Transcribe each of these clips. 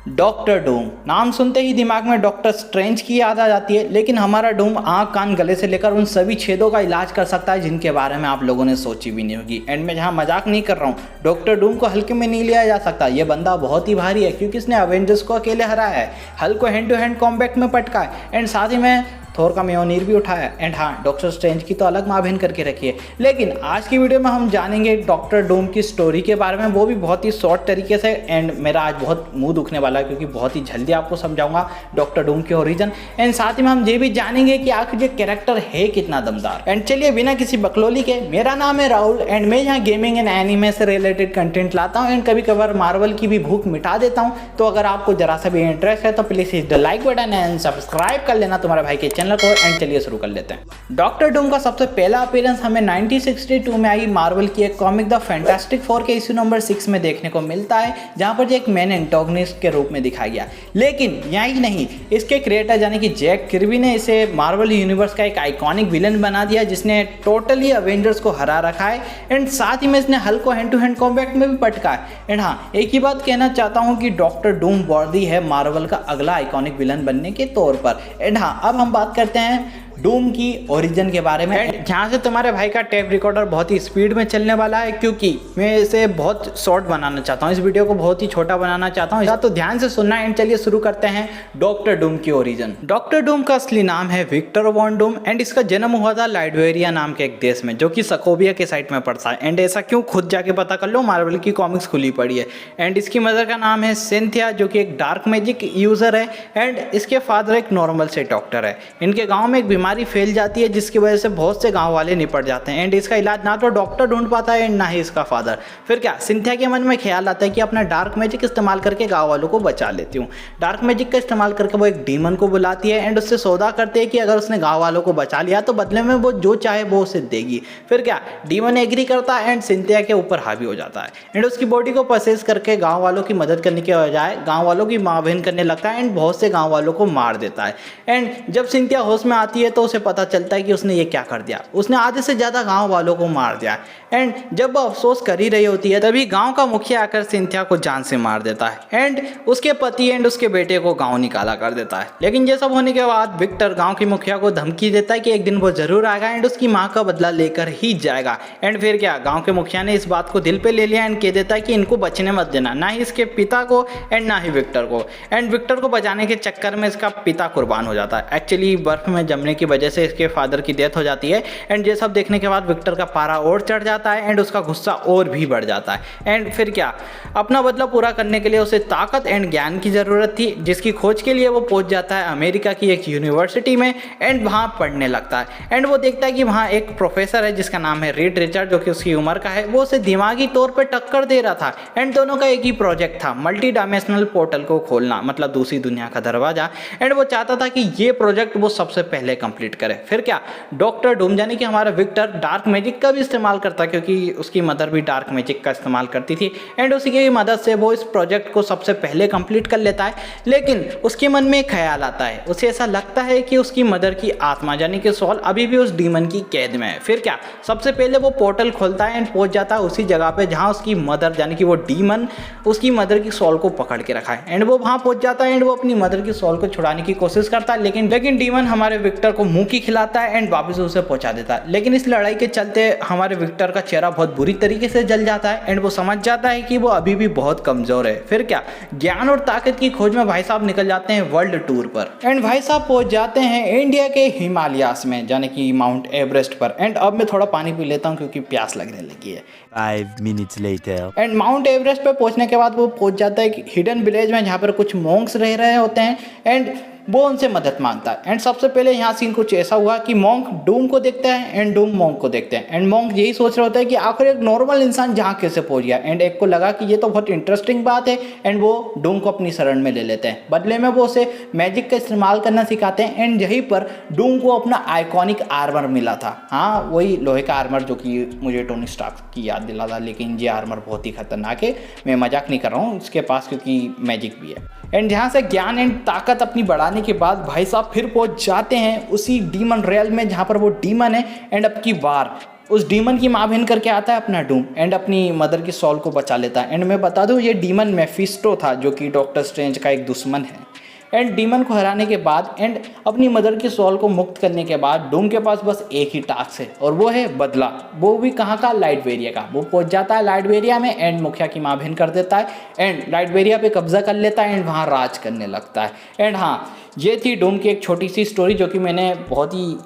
Doctor Doom नाम सुनते ही दिमाग में डॉक्टर स्ट्रेंज की याद आ जाती है, लेकिन हमारा डूम आँख कान गले से लेकर उन सभी छेदों का इलाज कर सकता है जिनके बारे में आप लोगों ने सोची भी नहीं होगी। एंड मैं जहाँ मजाक नहीं कर रहा हूँ, डॉक्टर डूम को हल्के में नहीं लिया जा सकता। ये बंदा बहुत ही भारी है क्योंकि इसने अवेंजर्स को अकेले हराया है, हल्क को हैंड टू हैंड कॉम्बैट में पटका है एंड साथ ही में थोर का म्योनीर भी उठाया। एंड हाँ, डॉक्टर स्ट्रेंज की तो अलग माँ बहन करके रखी है। लेकिन आज की वीडियो में हम जानेंगे डॉक्टर डूम की स्टोरी के बारे में, वो भी बहुत ही शॉर्ट तरीके से। एंड मेरा आज बहुत मुंह दुखने वाला है क्योंकि बहुत ही जल्दी आपको समझाऊंगा डॉक्टर डूम के ओरिजिन। एंड साथ ही में हम ये भी जानेंगे कि आखिर ये कैरेक्टर है कितना दमदार। एंड चलिए बिना किसी बकलोली के, मेरा नाम है राहुल एंड मैं यहाँ गेमिंग एंड एनिमे से रिलेटेड कंटेंट लाता हूँ एंड कभी कभार मार्वल की भी भूख मिटा देता हूँ। तो अगर आपको जरा सा भी इंटरेस्ट है तो please hit the like button and subscribe कर लेना तुम्हारे भाई के चैनल को। एंड चलिए शुरू कर लेते हैं। डॉक्टर डूम का सबसे पहला अपीयरेंस हमें 1962 में आई मार्वल की एक कॉमिक द फैंटास्टिक फोर के इश्यू नंबर 6 में देखने को मिलता है, जहां पर एक मेन एंटागोनिस्ट के रूप में दिखाया गया। लेकिन यही नहीं, इसके क्रिएटर यानी कि जैक किर्बी ने इसे मार्वल यूनिवर्स का एक आइकॉनिक विलन बना दिया जिसने टोटली अवेंजर्स को हरा रखा है एंड साथ ही में इसने हल्क को हैंड टू हैंड कॉम्बैट में भी पटका है। एंड हाँ, एक ही बात कहना चाहता हूं कि डॉक्टर डूम वर्दी है मार्वल का अगला आइकॉनिक विलन बनने के तौर पर। एंड हाँ, अब हम बात करते हैं डूम की ओरिजिन के बारे में, जहाँ से तुम्हारे भाई का टेप रिकॉर्डर बहुत ही स्पीड में चलने वाला है क्योंकि मैं इसे बहुत शॉर्ट बनाना चाहता हूँ, इस वीडियो को बहुत ही छोटा बनाना चाहता हूँ, तो ध्यान से सुनना। एंड चलिए शुरू करते हैं डॉक्टर डूम की ओरिजिन। डॉक्टर डूम का असली नाम है विक्टर वॉन डूम एंड इसका जन्म हुआ था लाइबेरिया नाम के एक देश में जो कि सकोबिया के साइड में पड़ता है। एंड ऐसा क्यों, खुद जाके पता कर लो, मार्वल की कॉमिक्स खुली पड़ी है। एंड इसकी मदर का नाम है सिंथिया जो कि एक डार्क मैजिक यूजर है एंड इसके फादर एक नॉर्मल से डॉक्टर है। इनके गाँव में एक बीमारी फैल जाती है जिसकी वजह से बहुत से गांव वाले निपट जाते हैं एंड इसका इलाज ना तो डॉक्टर ढूंढ पाता है एंड ना ही इसका फादर। फिर क्या, सिंथिया के मन में ख्याल आता है कि अपना डार्क मैजिक इस्तेमाल करके गांव वालों को बचा लेती हूँ। डार्क मैजिक का इस्तेमाल करके वो एक डीमन को बुलाती है एंड उससे सौदा करते हैं कि अगर उसने गांव वालों को बचा लिया तो बदले में वो जो चाहे वो उसे देगी। फिर क्या, डीमन एग्री करता है एंड सिंथिया के ऊपर हावी हो जाता है एंड उसकी बॉडी को पसेस करके गाँव वालों की मदद करने के बजाय गाँव वालों की माँ बहन करने लगता है एंड बहुत से गाँव वालों को मार देता है। एंड जब सिंथिया होश में आती है तो उसे पता चलता है कि उसने ये क्या कर दिया, उसने आधे से ज़्यादा गांव वालों को मार दिया। एंड जब वो अफसोस कर ही रही होती है तभी गांव का मुखिया आकर सिंथिया को जान से मार देता है एंड उसके पति एंड उसके बेटे को गांव निकाला कर देता है। लेकिन ये सब होने के बाद विक्टर गांव के मुखिया को धमकी देता है कि एक दिन वो जरूर आएगा एंड उसकी माँ का बदला लेकर ही जाएगा। एंड फिर क्या, गाँव के मुखिया ने इस बात को दिल पे ले लिया एंड कह देता है कि इनको बचने मत देना, ना ही इसके पिता को एंड ना ही विक्टर को। एंड विक्टर को बचाने के चक्कर में इसका पिता कुर्बान हो जाता है। एक्चुअली बर्फ में जमने की वजह से इसके फादर की डेथ हो जाती है एंड ये सब देखने के बाद विक्टर का पारा और चढ़ जाता है एंड उसका गुस्सा और भी बढ़ जाता है। एंड फिर क्या, अपना बदला पूरा करने के लिए उसे ताकत एंड ज्ञान की ज़रूरत थी जिसकी खोज के लिए वो पहुंच जाता है अमेरिका की एक यूनिवर्सिटी में एंड वहाँ पढ़ने लगता है। एंड वो देखता है कि वहाँ एक प्रोफेसर है जिसका नाम है रीड रिचर्ड जो कि उसकी उम्र का है। वो उसे दिमागी तौर पर टक्कर दे रहा था एंड दोनों का एक ही प्रोजेक्ट था, मल्टी डायमेंशनल पोर्टल को खोलना, मतलब दूसरी दुनिया का दरवाजा। एंड वो चाहता था कि ये प्रोजेक्ट वो सबसे पहले कंप्लीट करे। फिर क्या, डॉक्टर डूम यानी कि हमारा विक्टर डार्क मैजिक का भी इस्तेमाल करता क्योंकि उसकी मदर भी डार्क मैजिक का इस्तेमाल करती थी एंड उसी की मदद से वो इस प्रोजेक्ट को सबसे पहले कंप्लीट कर लेता है। लेकिन उसके मन में एक ख्याल आता है, उसे ऐसा लगता है कि उसकी मदर की आत्मा यानी कि सोल अभी भी उस डीमन की कैद में है। फिर क्या, सबसे पहले वो पोर्टल खोलता है एंड पहुंच जाता है उसी जगह पे जहां उसकी मदर यानी कि वो डीमन उसकी मदर की सोल को पकड़ के रखा है। एंड वो वहां पहुंच जाता है एंड वो अपनी मदर की सोल को छुड़ाने की कोशिश करता है, लेकिन डीमन हमारे विक्टर को मुंह की खिलाता है एंड वापस उसे पहुंचा देता है। लेकिन इस लड़ाई के चलते हमारे विक्टर का चेहरा बहुत बुरी तरीके से जल जाता है एंड वो समझ जाता है कि वो अभी भी बहुत कमजोर है। फिर क्या, ज्ञान और ताकत की खोज में भाई साहब निकल जाते हैं वर्ल्ड टूर पर एंड भाई साहब पहुंच जाते हैं इंडिया के हिमालयास में यानी कि माउंट एवरेस्ट पर। एंड अब मैं थोड़ा पानी पी लेता हूँ क्योंकि प्यास लगने लगी है। 5 minutes later and mount Everest पर पहुंचने के बाद वो पहुंच जाता है हिडन विलेज में जहाँ पर कुछ मॉन्क्स रह रहे होते हैं एंड वो उनसे मदद मांगता है। एंड सबसे पहले यहाँ सीन कुछ ऐसा हुआ कि मॉन्क डूम को देखते हैं एंड डूम मॉन्क को देखते हैं एंड मॉन्क यही सोच रहा होता है कि आखिर एक नॉर्मल इंसान जहाँ कैसे पहुंच गया। एंड एक को लगा कि ये तो बहुत इंटरेस्टिंग बात है एंड वो डूम को अपनी शरण में ले लेते हैं। बदले में वो उसे मैजिक का इस्तेमाल करना सिखाते हैं एंड यहीं पर डूम को अपना आइकॉनिक आर्मर मिला था। हाँ, वही लोहे का आर्मर जो कि मुझे टोनी स्टार्क की याद दिला था, लेकिन ये आर्मर बहुत ही खतरनाक है, मैं मजाक नहीं कर रहा हूँ उसके पास क्योंकि मैजिक भी है। एंड यहाँ से ज्ञान एंड ताकत अपनी बढ़ाने के बाद भाई साहब फिर पहुंच जाते हैं उसी डीमन रियल में जहाँ पर वो डीमन है एंड अब की बार उस डीमन की माँ बहन करके आता है अपना डूम एंड अपनी मदर की सॉल को बचा लेता है। एंड मैं बता दूं ये डीमन मेफिस्टो था जो कि डॉक्टर स्ट्रेंज का एक दुश्मन है। एंड डीमन को हराने के बाद एंड अपनी मदर की सॉल को मुक्त करने के बाद डूम के पास बस एक ही टास्क है और वो है बदला। वो भी कहाँ का? लाइटवेरिया का। वो पहुंच जाता है लाइटवेरिया में एंड मुखिया की माँ बहन कर देता है एंड लाइटवेरिया पे कब्जा कर लेता है एंड वहाँ राज करने लगता है। एंड हाँ, ये थी डूम की एक छोटी सी स्टोरी जो कि मैंने बहुत ही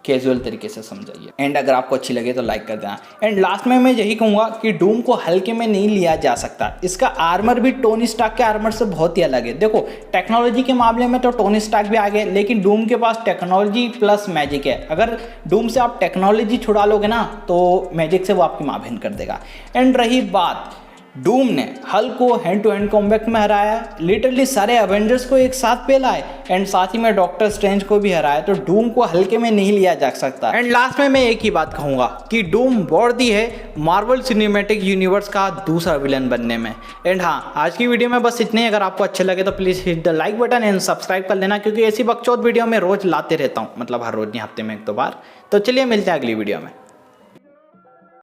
कैजुअल तरीके से समझाई है। एंड अगर आपको अच्छी लगे तो लाइक कर देना। एंड लास्ट में मैं यही कहूँगा कि डूम को हल्के में नहीं लिया जा सकता। इसका आर्मर भी टोनी स्टार्क के आर्मर से बहुत ही अलग है। देखो टेक्नोलॉजी के मामले में तो टोनी स्टार्क भी आगे, लेकिन डूम के पास टेक्नोलॉजी प्लस मैजिक है। अगर डूम से आप टेक्नोलॉजी छुड़ा लोगे ना तो मैजिक से वो आपकी माँ बहन कर देगा। एंड रही बात, डूम ने हल्क को हैंड टू हैंड कॉम्बैट में हराया, लिटरली सारे एवेंजर्स को एक साथ पेलाए एंड साथ ही में डॉक्टर स्ट्रेंज को भी हराया। तो डूम को हल्के में नहीं लिया जा सकता। एंड लास्ट में मैं एक ही बात कहूंगा कि डूम वर्दी है मार्वल सिनेमैटिक यूनिवर्स का दूसरा विलन बनने में। एंड हाँ, आज की वीडियो में बस इतने ही। अगर आपको अच्छे लगे तो please hit the like button and subscribe कर लेना, क्योंकि ऐसी बकचोद वीडियो में रोज लाते रहता हूँ, मतलब हर रोज नहीं, हफ्ते में 1-2 बार। तो चलिए मिलते हैं अगली वीडियो में।